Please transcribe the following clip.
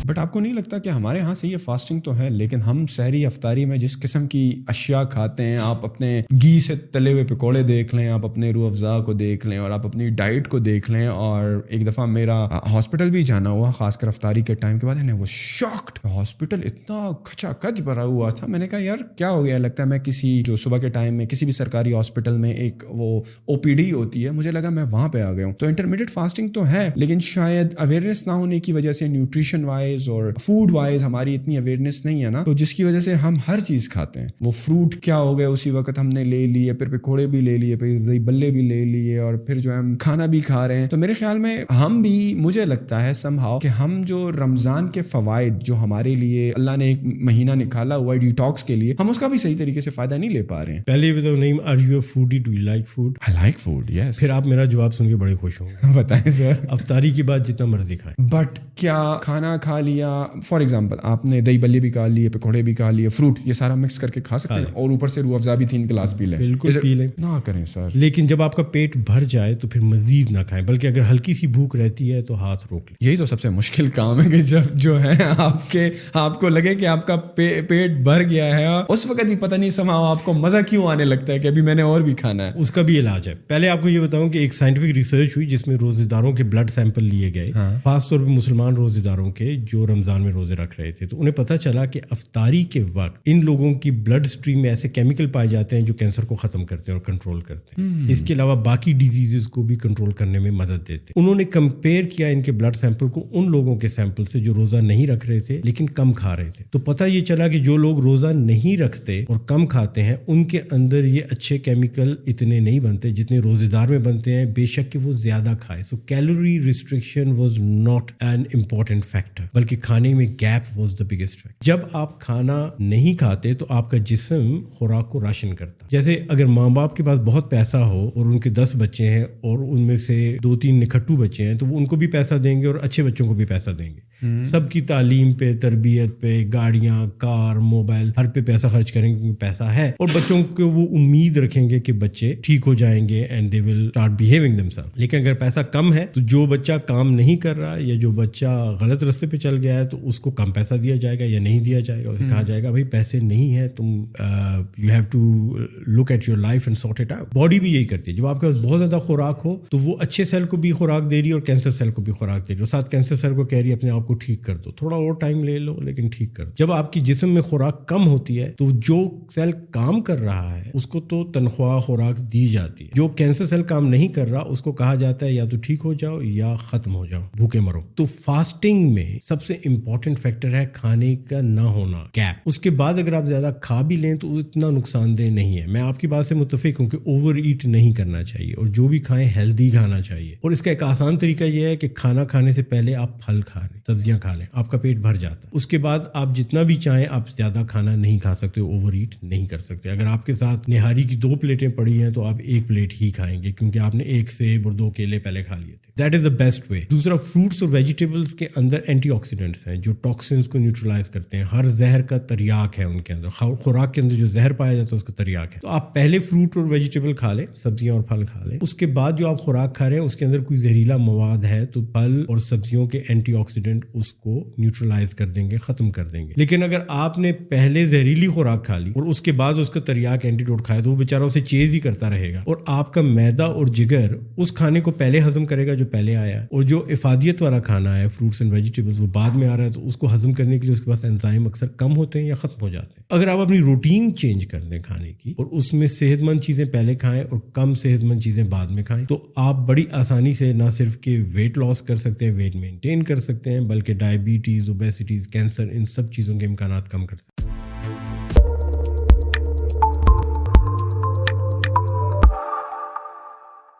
But آپ کو نہیں لگتا کہ ہمارے ہاں سے یہ فاسٹنگ تو ہے، لیکن ہم سحری افطاری میں جس قسم کی اشیاء کھاتے ہیں، آپ اپنے گھی سے تلے ہوئے پکوڑے دیکھ لیں، آپ اپنے روح افزا کو دیکھ لیں، اور آپ اپنی ڈائٹ کو دیکھ لیں. اور ایک دفعہ میرا ہاسپٹل بھی جانا ہوا، خاص کر افطاری کے ٹائم کے بعد، وہ شاکڈ، ہاسپٹل اتنا کھچا کچ بھرا ہوا تھا. میں نے کہا یار کیا ہو گیا؟ لگتا ہے میں کسی جو صبح کے ٹائم میں کسی بھی سرکاری ہاسپٹل میں ایک وہ او پی ڈی ہوتی ہے، مجھے لگا میں وہاں پہ آ گیا ہوں. تو انٹرمیڈیٹ فاسٹنگ تو ہے، لیکن شاید اویئرنیس نہ ہونے کی وجہ سے، نیوٹریشن وائز اور فوڈ وائز ہماری اتنی اویئرنیس نہیں ہے نا، تو جس کی وجہ سے ہم ہر چیز کھاتے ہیں. وہ فروٹ کیا ہو گیا اسی وقت ہم نے لے لیے، پھر پکوڑے بھی لے لیے، پھر دہی بلے بھی لے لیے، اور پھر جو ہم کھانا بھی کھا رہے ہیں. تو میرے خیال میں ہم بھی، مجھے لگتا ہے somehow کہ ہم جو رمضان کے فوائد جو ہمارے لیے اللہ نے ایک مہینہ نکالا ہوا ہے ڈیٹاکس کے لیے، ہم اس کا بھی صحیح طریقے سے فائدہ نہیں لے پا رہے ہیں. پہلے بھی تو نہیں، are you a foodie, do you like food? I like food, yes. پھر آپ میرا جواب سن کے بڑے خوش ہوں گے. بتائیں سر. افطاری کے بعد جتنا مرضی کھائیں. بٹ کیا کھانا کھا لیا، فار ایگزامپل آپ نے دہی بلی بھی کھا لیے، پکوڑے بھی کھا لیے، فروٹ، یہ سارا مکس کر کے کھا سکتے ہیں اور اوپر سے روح افزا بھی 3 گلاس پی لیں؟ بالکل پی لیں. نہ کریں سر. لیکن جب آپ کا پیٹ بھر جائے تو پھر مزید نہ کھائیں، بلکہ اگر ہلکی سی بھوک رہتی ہے تو ہاتھ روک لیں. یہی تو سب سے مشکل کام ہے کہ جب جو ہے آپ کو لگے کہ آپ کا پیٹ بھر گیا ہے، اس وقت ہی پتہ نہیں سماؤ آپ کو مزہ کیوں آنے لگتا ہے کہ ابھی میں نے اور بھی کھانا ہے. اس کا بھی علاج ہے. پہلے آپ کو یہ بتاؤں کہ ایک سائنٹیفک ریسرچ ہوئی جس میں روزے داروں کے بلڈ سیمپل لیے گئے، خاص طور پہ مسلمان روزے داروں کے جو رمضان میں روزے رکھ رہے تھے. تو انہیں پتہ چلا کہ افطاری کے وقت ان لوگوں کی بلڈ اسٹریم میں ایسے کیمیکل پائے جاتے ہیں جو کینسر کو ختم کرتے ہیں اور کنٹرول کرتے ہیں. اس کے علاوہ باقی ڈیزیزز کو بھی کنٹرول کرنے میں مدد دیتے ہیں. انہوں نے کمپیئر کیا ان کے بلڈ سیمپل کو ان لوگوں کے سیمپل سے جو روزہ نہیں رکھ رہے تھے لیکن کم کھا رہے تھے. تو پتہ یہ چلا کہ جو لوگ روزہ نہیں رکھتے اور کم کھاتے ہیں ان کے اندر یہ اچھے کیمیکل اتنے نہیں بنتے جتنے روزے دار میں بنتے ہیں، بے شک کہ وہ زیادہ کھائے. So calorie restriction was not an important factor, بلکہ کھانے میں gap was the biggest factor. جب آپ کھانا نہیں کھاتے تو آپ کا جسم خوراک کو راشن کرتا. جیسے اگر ماں باپ کے پاس بہت پیسہ ہو اور ان کے 10 بچے ہیں اور ان میں سے 2-3 نکھٹو بچے ہیں، تو وہ ان کو بھی پیسہ دیں گے اور اچھے بچوں کو بھی پیسہ دیں گے. سب کی تعلیم پہ، تربیت پہ، گاڑیاں، کار، موبائل، ہر پہ پیسہ خرچ کریں گے کیونکہ پیسہ ہے، اور بچوں کو وہ امید رکھیں گے کہ بچے ٹھیک ہو جائیں گے and they will start behaving themselves. لیکن اگر پیسہ کم ہے تو جو بچہ کام نہیں کر رہا یا جو بچہ غلط راستے پہ چل گیا ہے تو اس کو کم پیسہ دیا جائے گا یا نہیں دیا جائے گا. اسے کہا جائے گا بھائی پیسے نہیں ہیں، تم you have to look at your life and sort it out. Body بھی یہی کرتی ہے. جب آپ کے پاس بہت زیادہ خوراک ہو تو وہ اچھے سیل کو بھی خوراک دے رہی ہے اور کینسر سیل کو بھی خوراک دے رہی ہے، اور ساتھ کینسر سیل کو کہہ رہی ہے اپنے آپ کو ٹھیک کر دو، تھوڑا اور ٹائم لے لو لیکن ٹھیک کر دو. جب آپ کی جسم میں خوراک کم ہوتی ہے تو جو سیل کام کر رہا ہے اس کو تو تنخواہ خوراک دی جاتی ہے، جو کینسر سیل کام نہیں کر رہا اس کو کہا جاتا ہے یا تو ٹھیک ہو جاؤ یا ختم ہو جاؤ، بھوکے مرو. تو فاسٹنگ میں سب سے امپورٹنٹ فیکٹر ہے کھانے کا نہ ہونا، گیپ. اس کے بعد اگر آپ زیادہ کھا بھی لیں تو اتنا نقصان دہ نہیں ہے. میں آپ کی بات سے متفق ہوں کہ اوور ایٹ نہیں کرنا چاہیے، اور جو بھی کھائیں ہیلدی کھانا چاہیے. اور اس کا ایک آسان طریقہ یہ ہے کہ کھانا کھانے سے پہلے آپ پھل کھا لیں، سبزیاں کھا لیں، آپ کا پیٹ بھر جاتا ہے. اس کے بعد آپ جتنا بھی چاہیں آپ زیادہ کھانا نہیں کھا سکتے، اوور ایٹ نہیں کر سکتے. اگر آپ کے ساتھ نہاری کی 2 پلیٹیں پڑی ہیں تو آپ 1 پلیٹ ہی کھائیں گے کیونکہ آپ نے 1 سیب اور 2 کیلے پہلے کھا لیے تھے. That is the best way. دوسرا، فروٹس اور ویجیٹیبلس کے اندر اینٹی آکسیڈنٹس ہیں جو ٹاکسنس کو نیوٹرلائز کرتے ہیں. ہر زہر کا تریاک ہے ان کے اندر. خوراک کے اندر جو زہر پایا جاتا ہے اس کا تریاک ہے. تو آپ پہلے فروٹ اور ویجیٹیبل کھا لیں، سبزیاں اور پھل کھا لیں. اس کے بعد جو آپ خوراک کھا رہے ہیں اس کے اندر کوئی زہریلا مواد ہے تو پھل اور سبزیوں کے اینٹی آکسیڈنٹ اس کو نیوٹرلائز کر دیں گے، ختم کر دیں گے. لیکن اگر آپ نے پہلے زہریلی خوراک کھا لی اور اس کے بعد اس کا تریاک اینٹیڈوٹ کھایا تو وہ بیچارہ اسے چیز ہی کرتا رہے گا، اور آپ کا معدہ اور جگر اس کھانے کو پہلے ہضم کرے گا جو پہلے آیا ہے، اور جو افادیت والا کھانا ہے فروٹس اینڈ ویجیٹیبلز وہ بعد میں آ رہا ہے تو اس کو ہضم کرنے کے لیے اس کے پاس انزائم اکثر کم ہوتے ہیں یا ختم ہو جاتے ہیں. اگر آپ اپنی روٹین چینج کر دیں کھانے کی اور اس میں صحت مند چیزیں پہلے کھائیں اور کم صحت مند چیزیں بعد میں کھائیں تو آپ بڑی آسانی سے نہ صرف کہ ویٹ لاس کر سکتے ہیں، ویٹ مینٹین کر سکتے ہیں، بلکہ ڈائبٹیز، اوبیسٹیز، کینسر، ان سب چیزوں کے امکانات کم کر سکتے ہیں.